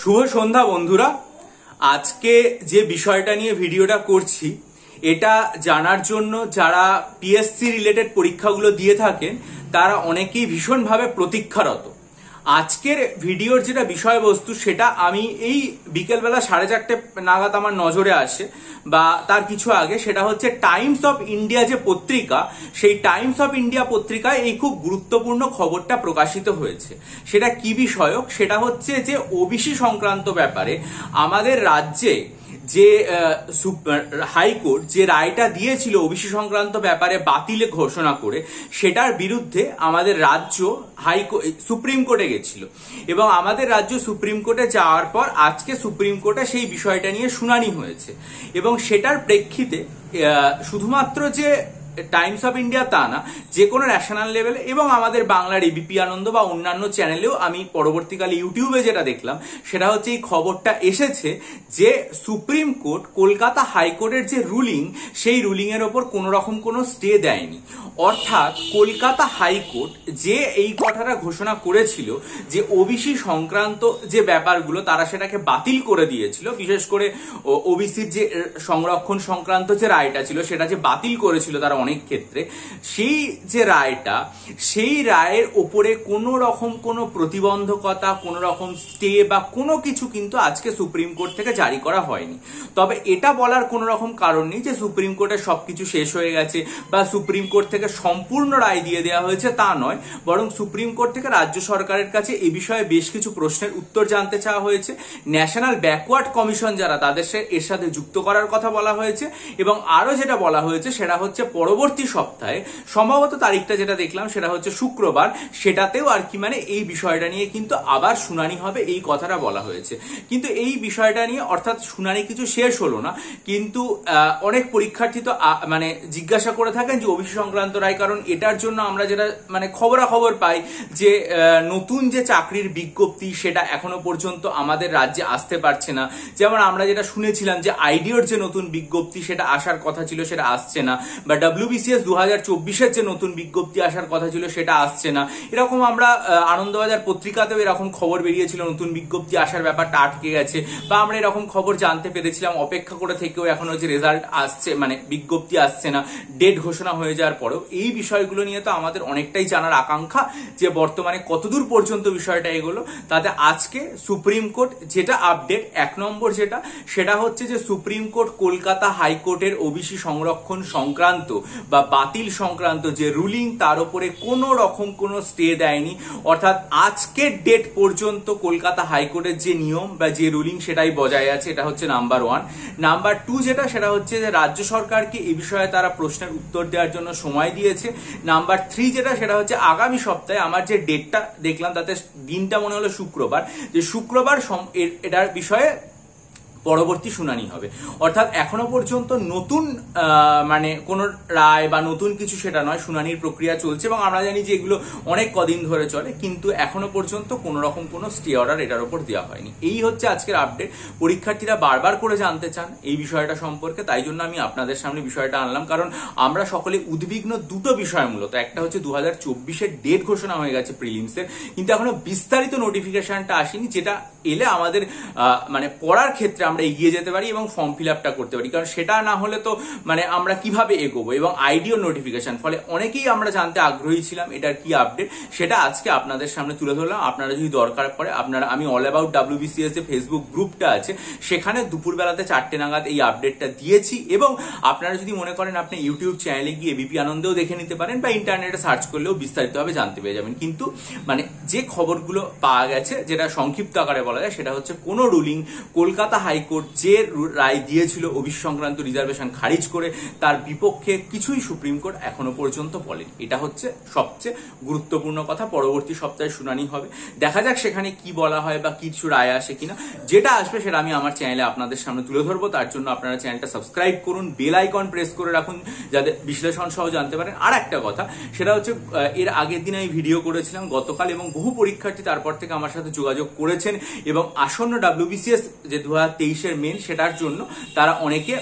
শুভ সন্ধ্যা বন্ধুরা। আজকে যে বিষয়টা নিয়ে ভিডিওটা করছি এটা জানার জন্য যারা পিএসসি রিলেটেড পরীক্ষাগুলো দিয়ে থাকেন তারা অনেকেই ভীষণভাবে প্রতীক্ষারত। আজকের ভিডিওর যেটা বিষয়বস্তু সেটা আমি এই বিকেলবেলা 4:30 নাগাদ আমার নজরে আসে বা তার কিছু আগে, সেটা হচ্ছে টাইমস অফ ইন্ডিয়া যে পত্রিকা, সেই টাইমস অফ ইন্ডিয়া পত্রিকায় এই খুব গুরুত্বপূর্ণ খবরটা প্রকাশিত হয়েছে। সেটা কি বিষয়ক? সেটা হচ্ছে যে ওবিসি সংক্রান্ত ব্যাপারে আমাদের রাজ্যে যে হাইকোর্ট যে রায়টা দিয়েছিল ওবিসি সংক্রান্ত ব্যাপারে বাতিল ঘোষণা করে, সেটার বিরুদ্ধে আমাদের রাজ্য সুপ্রিম কোর্টে গেছিল এবং আমাদের রাজ্য সুপ্রিম কোর্টে যাওয়ার পর আজকে সুপ্রিম কোর্টে সেই বিষয়টা নিয়ে শুনানি হয়েছে এবং সেটার প্রেক্ষিতে শুধুমাত্র যে টাইমস অফ ইন্ডিয়া তা না, যে কোনো ন্যাশনাল লেভেলে এবং আমাদের বাংলার এবিপি আনন্দ বা অন্যান্য চ্যানেলেও আমি পরবর্তীকালে ইউটিউবে যেটা দেখলাম সেটা হচ্ছে এই খবরটা এসেছে যে সুপ্রিম কোর্ট কলকাতা হাইকোর্টের যে রুলিং, সেই রুলিং এর ওপর কোনো রকম কোনো স্টে দেয়নি। অর্থাৎ কলকাতা হাইকোর্ট যে এই কথাটা ঘোষণা করেছিল যে ওবিসি সংক্রান্ত যে ব্যাপারগুলো তারা সেটাকে বাতিল করে দিয়েছিল, বিশেষ করে ওবিসির যে সংরক্ষণ সংক্রান্ত যে রায়টা ছিল সেটা যে বাতিল করেছিল তারা অনেক ক্ষেত্রে, সেই যে রায়টা, সেই রায়ের ওপরে কোনো রকম কোনো প্রতিবন্ধকতা, কোনো রকম স্টে বা কোনো কিছু কিন্তু আজকে সুপ্রিম কোর্ট থেকে জারি করা হয়নি। তবে এটা বলার কোনো রকম কারণ নেই যে সুপ্রিম কোর্টে সবকিছু শেষ হয়ে গেছে বা সুপ্রিম কোর্ট থেকে সম্পূর্ণ রায় দিয়ে দেওয়া হয়েছে, তা নয়। বরং সুপ্রিম কোর্ট থেকে রাজ্য সরকারের কাছে এ বিষয়ে বেশ কিছু প্রশ্নের উত্তর জানতে চাওয়া হয়েছে। ন্যাশনাল ব্যাকওয়ার্ড কমিশন যারা, তাদের এর সাথে যুক্ত করার কথা বলা হয়েছে এবং আরো যেটা বলা হয়েছে সেটা হচ্ছে পরবর্তী সপ্তাহে, সম্ভবত তারিখটা যেটা দেখলাম সেটা হচ্ছে শুক্রবার, সেটাতেও আর কি মানে এই বিষয়টা নিয়ে কিন্তু আবার শুনানি হবে, এই কথাটা বলা হয়েছে। কিন্তু এই বিষয়টা নিয়ে অর্থাৎ শুনানি কিছু শেষ হলো না, কিন্তু অনেক পরীক্ষার্থী তো মানে জিজ্ঞাসা করে থাকেন যে ওবিসি সংক্রান্ত রায়, কারণ এটার জন্য আমরা যেটা মানে খবরাখবর পাই যে নতুন যে চাকরির বিজ্ঞপ্তি সেটা এখনো পর্যন্ত আমাদের রাজ্যে আসতে পারছে না। যেমন আমরা যেটা শুনেছিলাম যে আইডিওর যে নতুন বিজ্ঞপ্তি সেটা আসার কথা ছিল সেটা আসছে না, বা WBCS 2024-এর যে নতুন বিজ্ঞপ্তি আসার কথা ছিল সেটা আসছে না। এরকম আমরা আনন্দবাজার পত্রিকাতেও এরকম খবর বেরিয়েছিল, নতুন বিজ্ঞপ্তি আসার ব্যাপারটা আটকে গেছে, বা আমরা এরকম খবর জানতে পেরেছিলাম অপেক্ষা করে থেকেও এখনো যে রেজাল্ট আসছে মানে বিজ্ঞপ্তি আসছে না, ডেট ঘোষণা হয়ে যাওয়ার পরেও। এই বিষয়গুলো নিয়ে তো আমাদের অনেকটাই জানার আকাঙ্ক্ষা যে বর্তমানে কতদূর পর্যন্ত বিষয়টা এগোলো। তাতে আজকে সুপ্রিম কোর্ট যেটা আপডেট, 1 নম্বর যেটা, সেটা হচ্ছে যে সুপ্রিম কোর্ট কলকাতা হাইকোর্টের ওবিসি সংরক্ষণ সংক্রান্ত বা বাতিল সংক্রান্ত যে রুলিং, তার উপরে কোনো রকম কোনো স্টে দেয়নি। অর্থাৎ আজকের ডেট পর্যন্ত কলকাতা হাইকোর্টের যে নিয়ম বা যে রুলিং সেটাই বজায় আছে। এটা হচ্ছে নাম্বার 1। নাম্বার 2 যেটা, সেটা হচ্ছে যে রাজ্য সরকারকে এই বিষয়ে তারা প্রশ্নের উত্তর দেওয়ার জন্য সময় দিয়েছে। নাম্বার 3 যেটা, সেটা হচ্ছে আগামী সপ্তাহে, আমার যে ডেটটা দেখলাম তাতে দিনটা মনে হলো শুক্রবার, যে শুক্রবার এটার বিষয়ে পরবর্তী শুনানি হবে। অর্থাৎ এখনো পর্যন্ত নতুন মানে কোন রায় বা নতুন কিছু সেটা নয়, শুনানির প্রক্রিয়া চলছে এবং আমরা জানি যে এগুলো অনেক কদিন ধরে চলে, কিন্তু এখনো পর্যন্ত কোন রকম কোনো স্টে অর্ডার এটার উপর দেওয়া হয়নি। এই হচ্ছে আজকের আপডেট। পরীক্ষার্থীরা বারবার করে জানতে চান এই বিষয়টা সম্পর্কে, তাই জন্য আমি আপনাদের সামনে বিষয়টা আনলাম, কারণ আমরা সকলে উদ্বিগ্ন দুটো বিষয় মূলত। একটা হচ্ছে 2024-এর ডেট ঘোষণা হয়ে গেছে প্রিলিমসের, কিন্তু এখনো বিস্তারিত নোটিফিকেশনটা আসেনি, যেটা এলে আমাদের মানে পড়ার ক্ষেত্রে আমরা এগিয়ে যেতে পারি এবং ফর্ম ফিল আপটা করতে পারি। কারণ সেটা না হলে তো মানে আমরা কিভাবে এগোবো, এবং আইডিও নোটিফিকেশন, ফলে অনেকেই আমরা জানতে আগ্রহী ছিলাম এটার কি আপডেট, সেটা আজকে আপনাদের সামনে তুলে ধরলাম। আপনারা যদি দরকার পড়ে, আপনারা, আমি অল অ্যাবাউট WBCS যে ফেসবুক গ্রুপটা আছে সেখানে দুপুরবেলাতে 4টে নাগাদ এই আপডেটটা দিয়েছি, এবং আপনারা যদি মনে করেন আপনি ইউটিউব চ্যানেলে গিয়ে এবিপি আনন্দেও দেখে নিতে পারেন বা ইন্টারনেটে সার্চ করলেও বিস্তারিতভাবে জানতে পেরে যাবেন। কিন্তু মানে যে খবরগুলো পাওয়া গেছে, যেটা সংক্ষিপ্ত আকারে বলা যায়, সেটা হচ্ছে কোন রুলিং, কলকাতা হাইকোর্ট যে রায় দিয়েছিল ওবিসি সংক্রান্ত রিজার্ভেশন খারিজ করে, তার বিপক্ষে কিছুই সুপ্রিম কোর্ট এখনো পর্যন্ত বলেনি। এটা হচ্ছে সবচেয়ে গুরুত্বপূর্ণ কথা। পরবর্তী সপ্তাহে শুনানি হবে, দেখা যাক সেখানে কি বলা হয় বা কিছু রায় আসে কিনা। যেটা আসবে সেটা আমি আমার চ্যানেলে আপনাদের সামনে তুলে ধরবো। তার জন্য আপনারা চ্যানেলটা সাবস্ক্রাইব করুন, বেল আইকন প্রেস করে রাখুন, যাতে বিশ্লেষণ সহ জানতে পারেন। আর একটা কথা, সেটা হচ্ছে এর আগের দিন আমি ভিডিও করেছিলাম গতকাল, এবং বহু পরীক্ষার্থী তারপর থেকে আমার সাথে যোগাযোগ করেছেন এবং আসন্ন WBCS যে 2023-এর মেন, সেটার জন্য তারা অনেকে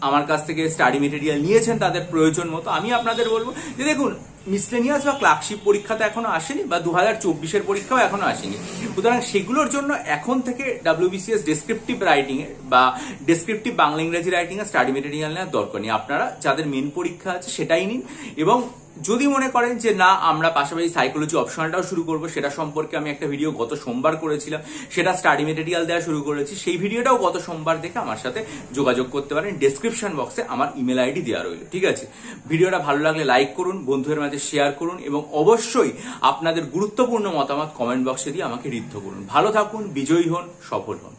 আমার কাছ থেকে স্টাডি মেটেরিয়াল নিয়েছেন তাদের প্রয়োজন মতো। আমি আপনাদের বলবো যে দেখুন, মিসলেনিয়াস বা ক্লার্কশিপ পরীক্ষা তো এখনো আসেনি, বা 2024-এর পরীক্ষাও এখনো আসেনি। সুতরাং সেগুলোর জন্য এখন থেকে WBCS ডেসক্রিপটিভ রাইটিং এর বা ডেসক্রিপটিভ বাংলা ইংরেজি রাইটিং এর স্টাডি মেটেরিয়াল নেওয়ার দরকার নেই। আপনারা যাদের মেন পরীক্ষা আছে সেটাই নিন, এবং যদি মনে করেন যে না আমরা পাশাপাশি সাইকোলজি অপশনালটাও শুরু করবো, সেটা সম্পর্কে আমি একটা ভিডিও গত সোমবার করেছিলাম, সেটা স্টাডি মেটেরিয়াল দেওয়া শুরু করেছি, সেই ভিডিওটাও গত সোমবার দেখে আমার সাথে যোগাযোগ করতে পারেন। ডেসক্রিপশন বক্সে আমার ইমেল আইডি দেওয়া রইল, ঠিক আছে? ভিডিওটা ভালো লাগলে লাইক করুন, বন্ধুদের মাঝে শেয়ার করুন, এবং অবশ্যই আপনাদের গুরুত্বপূর্ণ মতামত কমেন্ট বক্সে দিয়ে আমাকে ঋদ্ধ করুন। ভালো থাকুন, বিজয়ী হন, সফল হন।